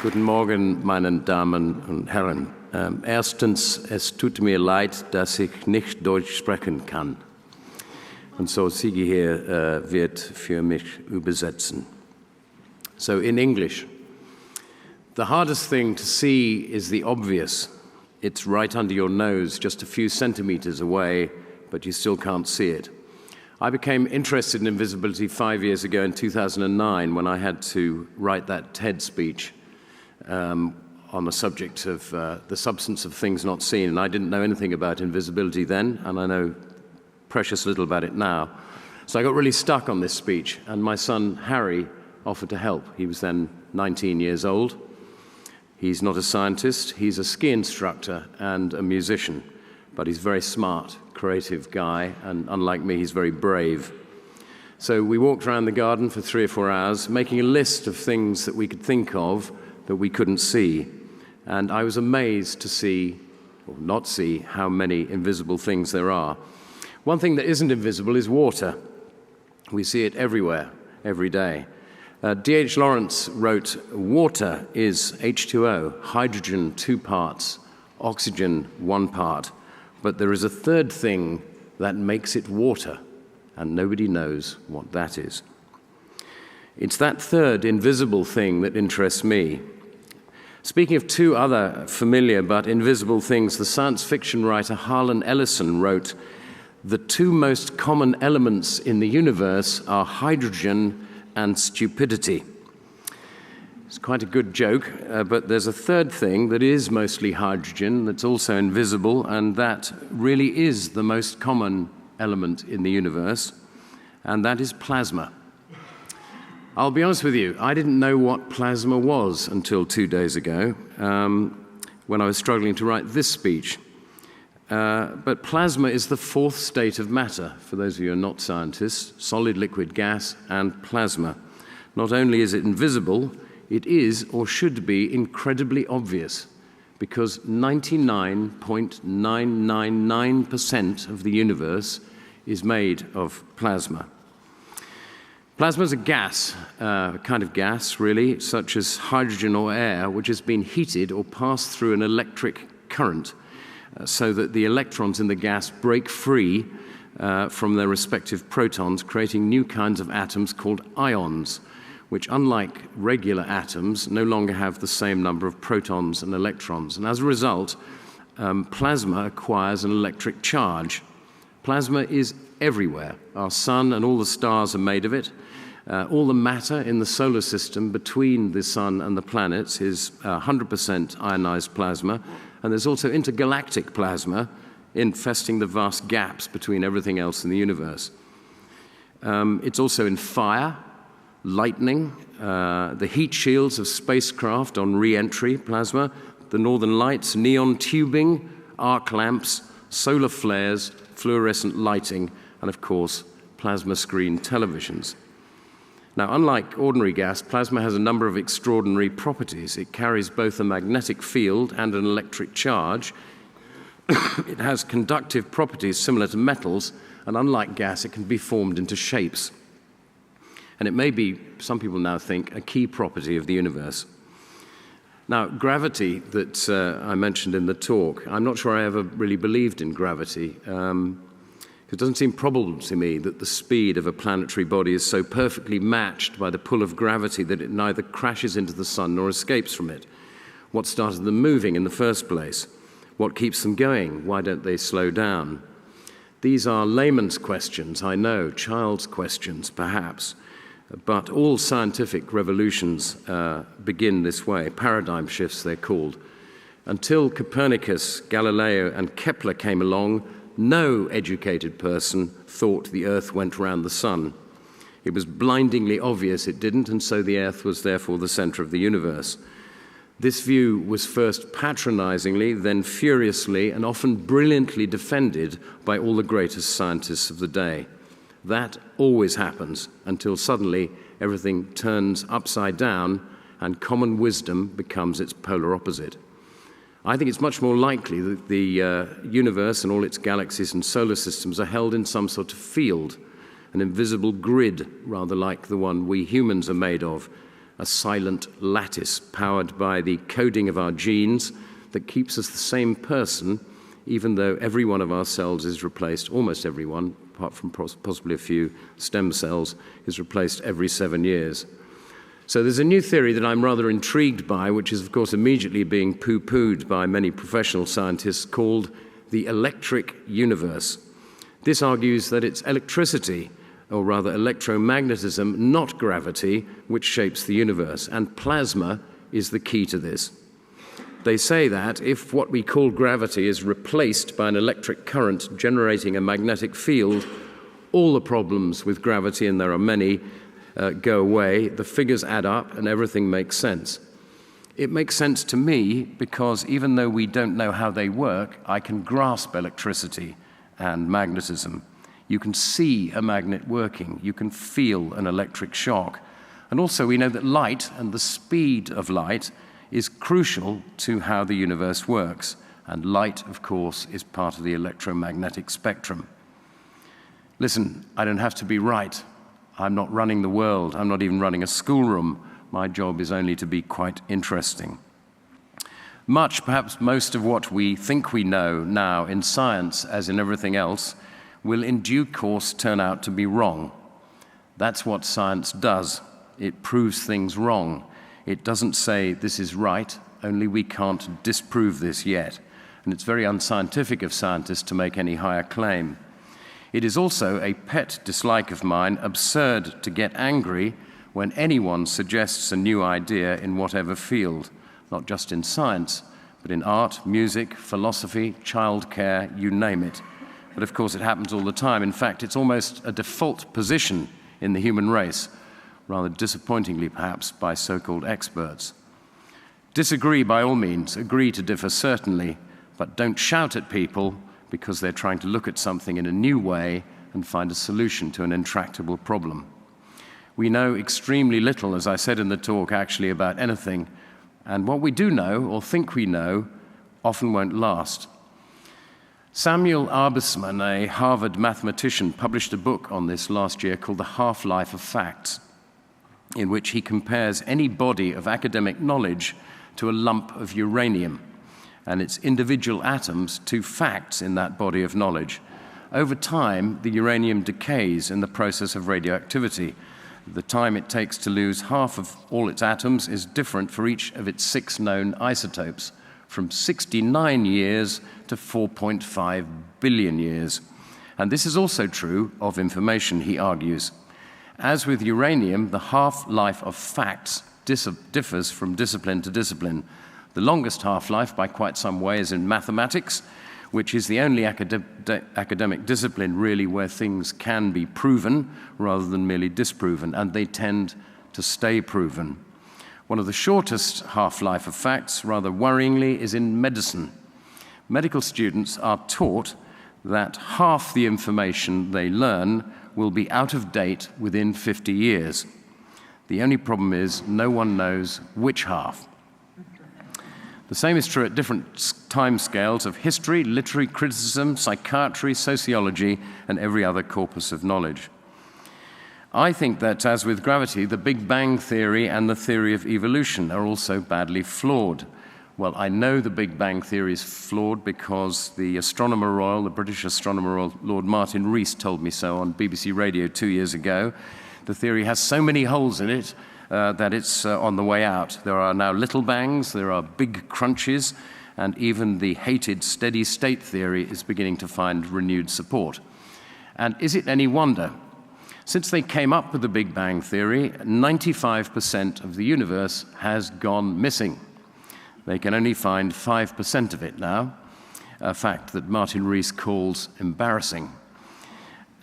Guten Morgen, meine Damen und Herren. Erstens, es tut mir leid, dass ich nicht Deutsch sprechen kann. Und so Sigi hier wird für mich übersetzen. So in English, the hardest thing to see is the obvious. It's right under your nose, just a few centimeters away, but you still can't see it. I became interested in invisibility 5 years ago in 2009 when I had to write that TED speech on the subject of the substance of things not seen. And I didn't know anything about invisibility then, and I know precious little about it now. So I got really stuck on this speech, and my son Harry offered to help. He was then 19 years old. He's not a scientist, he's a ski instructor and a musician, but he's a very smart, creative guy, and unlike me, he's very brave. So we walked around the garden for 3 or 4 hours, making a list of things that we could think of that we couldn't see. And I was amazed to see, or not see, how many invisible things there are. One thing that isn't invisible is water. We see it everywhere, every day. D.H. Lawrence wrote, water is H2O, hydrogen 2 parts, oxygen 1 part. But there is a third thing that makes it water, and nobody knows what that is. It's that third invisible thing that interests me. Speaking of 2 other familiar but invisible things, the science fiction writer Harlan Ellison wrote, "The 2 most common elements in the universe are hydrogen and stupidity." It's quite a good joke, but there's a third thing that is mostly hydrogen that's also invisible, and that really is the most common element in the universe, and that is plasma. I'll be honest with you, I didn't know what plasma was until 2 days ago, when I was struggling to write this speech. But plasma is the 4th state of matter, for those of you who are not scientists, solid, liquid, gas, and plasma. Not only is it invisible, it is, or should be, incredibly obvious, because 99.999% of the universe is made of plasma. Plasma is a gas, a kind of gas, really, such as hydrogen or air, which has been heated or passed through an electric current so that the electrons in the gas break free from their respective protons, creating new kinds of atoms called ions, which, unlike regular atoms, no longer have the same number of protons and electrons. And as a result, plasma acquires an electric charge. Plasma is everywhere. Our sun and all the stars are made of it. All the matter in the solar system between the sun and the planets is 100% ionized plasma, and there's also intergalactic plasma infesting the vast gaps between everything else in the universe. It's also in fire, lightning, the heat shields of spacecraft on re-entry plasma, the northern lights, neon tubing, arc lamps, solar flares, fluorescent lighting, and of course, plasma screen televisions. Now, unlike ordinary gas, plasma has a number of extraordinary properties. It carries both a magnetic field and an electric charge. It has conductive properties similar to metals, and unlike gas, it can be formed into shapes. And it may be, some people now think, a key property of the universe. Now, gravity that I mentioned in the talk, I'm not sure I ever really believed in gravity. It doesn't seem probable to me that the speed of a planetary body is so perfectly matched by the pull of gravity that it neither crashes into the sun nor escapes from it. What started them moving in the first place? What keeps them going? Why don't they slow down? These are layman's questions, I know, child's questions, perhaps. But all scientific revolutions begin this way, paradigm shifts they're called. Until Copernicus, Galileo, and Kepler came along, no educated person thought the Earth went round the sun. It was blindingly obvious it didn't, and so the Earth was therefore the center of the universe. This view was first patronizingly, then furiously, and often brilliantly defended by all the greatest scientists of the day. That always happens until suddenly everything turns upside down and common wisdom becomes its polar opposite. I think it's much more likely that the universe and all its galaxies and solar systems are held in some sort of field, an invisible grid, rather like the one we humans are made of, a silent lattice powered by the coding of our genes that keeps us the same person, even though every one of our cells is replaced, almost every one, apart from possibly a few stem cells, is replaced every 7 years. So there's a new theory that I'm rather intrigued by, which is, of course, immediately being poo-pooed by many professional scientists, called the electric universe. This argues that it's electricity, or rather electromagnetism, not gravity, which shapes the universe, and plasma is the key to this. They say that if what we call gravity is replaced by an electric current generating a magnetic field, all the problems with gravity, and there are many, go away, the figures add up, and everything makes sense. It makes sense to me because even though we don't know how they work, I can grasp electricity and magnetism. You can see a magnet working. You can feel an electric shock. And also we know that light and the speed of light is crucial to how the universe works. And light, of course, is part of the electromagnetic spectrum. Listen, I don't have to be right. I'm not running the world. I'm not even running a schoolroom. My job is only to be quite interesting. Much, perhaps most of what we think we know now in science, as in everything else, will in due course turn out to be wrong. That's what science does. It proves things wrong. It doesn't say this is right, only we can't disprove this yet. And it's very unscientific of scientists to make any higher claim. It is also a pet dislike of mine, absurd to get angry when anyone suggests a new idea in whatever field, not just in science, but in art, music, philosophy, childcare, you name it. But of course it happens all the time. In fact, it's almost a default position in the human race, rather disappointingly perhaps by so-called experts. Disagree by all means, agree to differ certainly, but don't shout at people because they're trying to look at something in a new way and find a solution to an intractable problem. We know extremely little, as I said in the talk, actually about anything, and what we do know, or think we know, often won't last. Samuel Arbesman, a Harvard mathematician, published a book on this last year called The Half-Life of Facts, in which he compares any body of academic knowledge to a lump of uranium and its individual atoms to facts in that body of knowledge. Over time, the uranium decays in the process of radioactivity. The time it takes to lose half of all its atoms is different for each of its 6 known isotopes, from 69 years to 4.5 billion years. And this is also true of information, he argues. As with uranium, the half-life of facts differs from discipline to discipline. The longest half-life, by quite some way, is in mathematics, which is the only academic discipline, really, where things can be proven rather than merely disproven, and they tend to stay proven. One of the shortest half-life of facts, rather worryingly, is in medicine. Medical students are taught that half the information they learn will be out of date within 50 years. The only problem is no one knows which half. The same is true at different timescales of history, literary criticism, psychiatry, sociology, and every other corpus of knowledge. I think that, as with gravity, the Big Bang theory and the theory of evolution are also badly flawed. Well, I know the Big Bang theory is flawed because the Astronomer Royal, the British Astronomer Royal, Lord Martin Rees, told me so on BBC Radio 2 years ago. The theory has so many holes in it that it's on the way out. There are now little bangs, there are big crunches, and even the hated steady state theory is beginning to find renewed support. And is it any wonder? Since they came up with the Big Bang theory, 95% of the universe has gone missing. They can only find 5% of it now, a fact that Martin Rees calls embarrassing.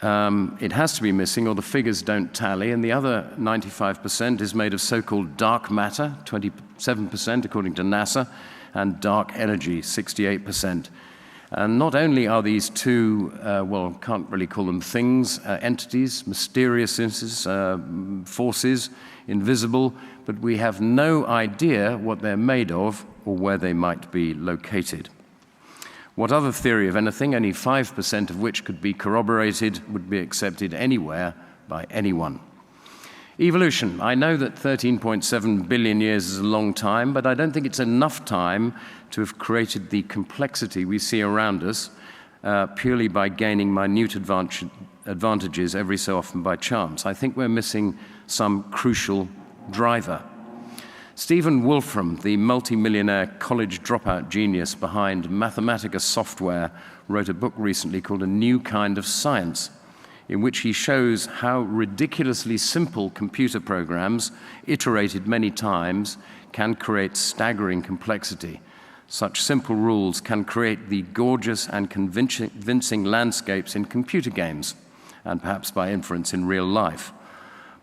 It has to be missing or the figures don't tally, and the other 95% is made of so-called dark matter, 27% according to NASA, and dark energy, 68%. And not only are these two, well, can't really call them things, entities, mysterious forces, invisible, but we have no idea what they're made of or where they might be located. What other theory of anything, only 5% of which could be corroborated, would be accepted anywhere by anyone? Evolution. I know that 13.7 billion years is a long time, but I don't think it's enough time to have created the complexity we see around us purely by gaining minute advantages every so often by chance. I think we're missing some crucial driver. Stephen Wolfram, the multi-millionaire college dropout genius behind Mathematica software, wrote a book recently called A New Kind of Science, in which he shows how ridiculously simple computer programs, iterated many times, can create staggering complexity. Such simple rules can create the gorgeous and convincing landscapes in computer games, and perhaps by inference in real life.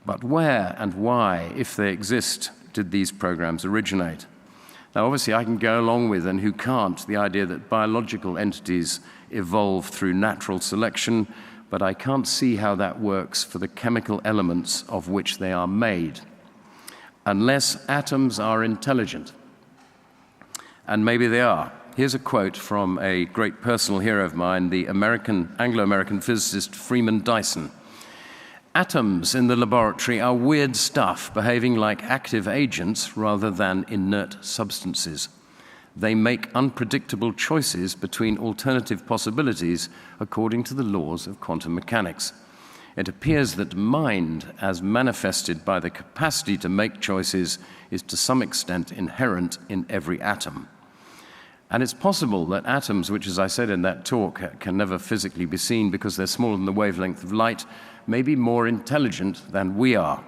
But where and why, if they exist, did these programs originate? Now, obviously, I can go along with, and who can't, the idea that biological entities evolve through natural selection, but I can't see how that works for the chemical elements of which they are made, unless atoms are intelligent. And maybe they are. Here's a quote from a great personal hero of mine, the Anglo-American physicist Freeman Dyson. "Atoms in the laboratory are weird stuff, behaving like active agents rather than inert substances. They make unpredictable choices between alternative possibilities according to the laws of quantum mechanics. It appears that mind, as manifested by the capacity to make choices, is to some extent inherent in every atom." And it's possible that atoms, which, as I said in that talk, can never physically be seen because they're smaller than the wavelength of light, may be more intelligent than we are.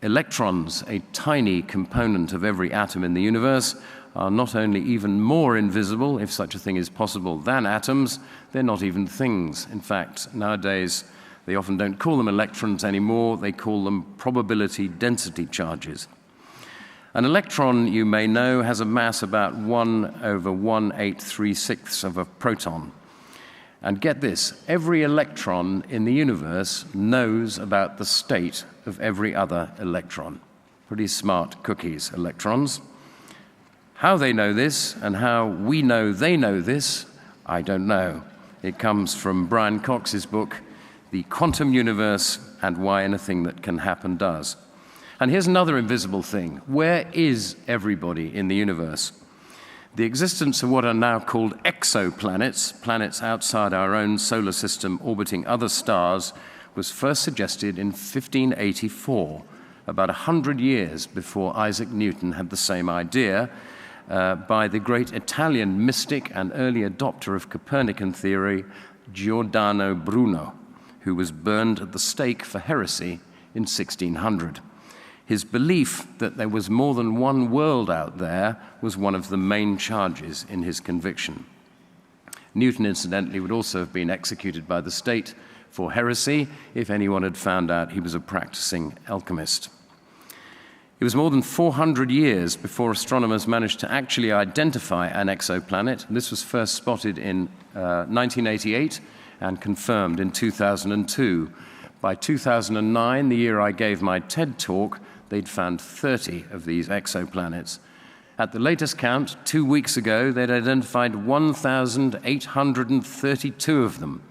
Electrons, a tiny component of every atom in the universe, are not only even more invisible, if such a thing is possible, than atoms, they're not even things. In fact, nowadays, they often don't call them electrons anymore, they call them probability density charges. An electron, you may know, has a mass about 1/1836 of a proton. And get this, every electron in the universe knows about the state of every other electron. Pretty smart cookies, electrons. How they know this and how we know they know this, I don't know. It comes from Brian Cox's book, The Quantum Universe and Why Anything That Can Happen Does. And here's another invisible thing. Where is everybody in the universe? The existence of what are now called exoplanets, planets outside our own solar system orbiting other stars, was first suggested in 1584, about 100 years before Isaac Newton had the same idea, by the great Italian mystic and early adopter of Copernican theory, Giordano Bruno, who was burned at the stake for heresy in 1600. His belief that there was more than one world out there was one of the main charges in his conviction. Newton, incidentally, would also have been executed by the state for heresy if anyone had found out he was a practicing alchemist. It was more than 400 years before astronomers managed to actually identify an exoplanet. This was first spotted in 1988 and confirmed in 2002. By 2009, the year I gave my TED talk, they'd found 30 of these exoplanets. At the latest count, 2 weeks ago, they'd identified 1,832 of them,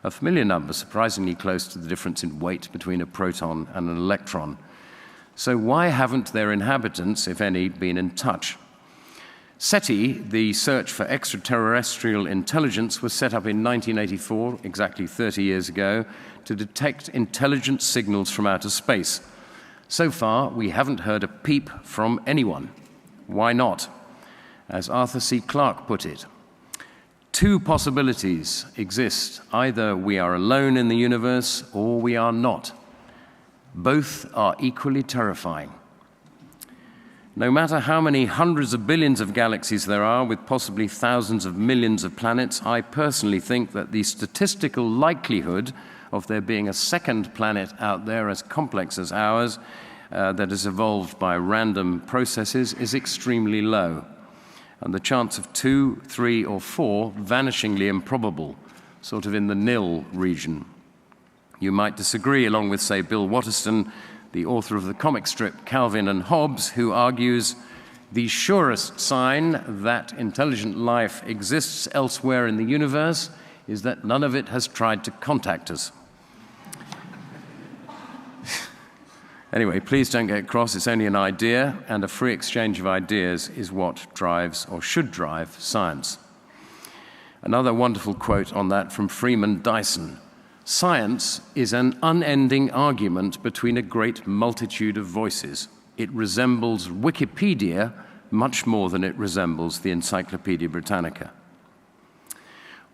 a familiar number, surprisingly close to the difference in weight between a proton and an electron. So why haven't their inhabitants, if any, been in touch? SETI, the search for extraterrestrial intelligence, was set up in 1984, exactly 30 years ago, to detect intelligent signals from outer space. So far, we haven't heard a peep from anyone. Why not? As Arthur C. Clarke put it, two possibilities exist. Either we are alone in the universe or we are not. Both are equally terrifying. No matter how many hundreds of billions of galaxies there are, with possibly thousands of millions of planets, I personally think that the statistical likelihood of there being a second planet out there as complex as ours that has evolved by random processes is extremely low. And the chance of 2, 3, or 4 vanishingly improbable, sort of in the nil region. You might disagree, along with, say, Bill Watterson, the author of the comic strip Calvin and Hobbes, who argues the surest sign that intelligent life exists elsewhere in the universe is that none of it has tried to contact us. Anyway, please don't get cross. It's only an idea, and a free exchange of ideas is what drives, or should drive, science. Another wonderful quote on that from Freeman Dyson. Science is an unending argument between a great multitude of voices. It resembles Wikipedia much more than it resembles the Encyclopedia Britannica.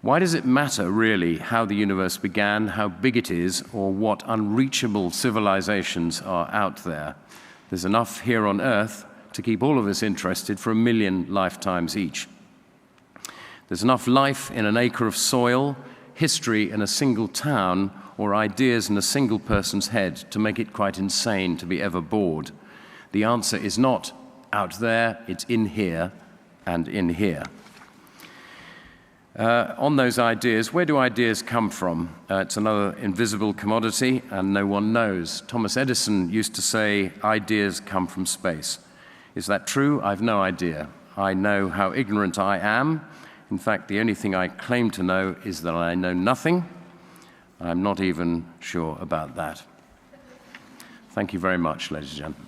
Why does it matter, really, how the universe began, how big it is, or what unreachable civilizations are out there? There's enough here on Earth to keep all of us interested for 1 million lifetimes each. There's enough life in an acre of soil, history in a single town, or ideas in a single person's head to make it quite insane to be ever bored. The answer is not out there, it's in here and in here. On those ideas, where do ideas come from? It's another invisible commodity, and no one knows. Thomas Edison used to say, ideas come from space. Is that true? I've no idea. I know how ignorant I am. In fact, the only thing I claim to know is that I know nothing. I'm not even sure about that. Thank you very much, ladies and gentlemen.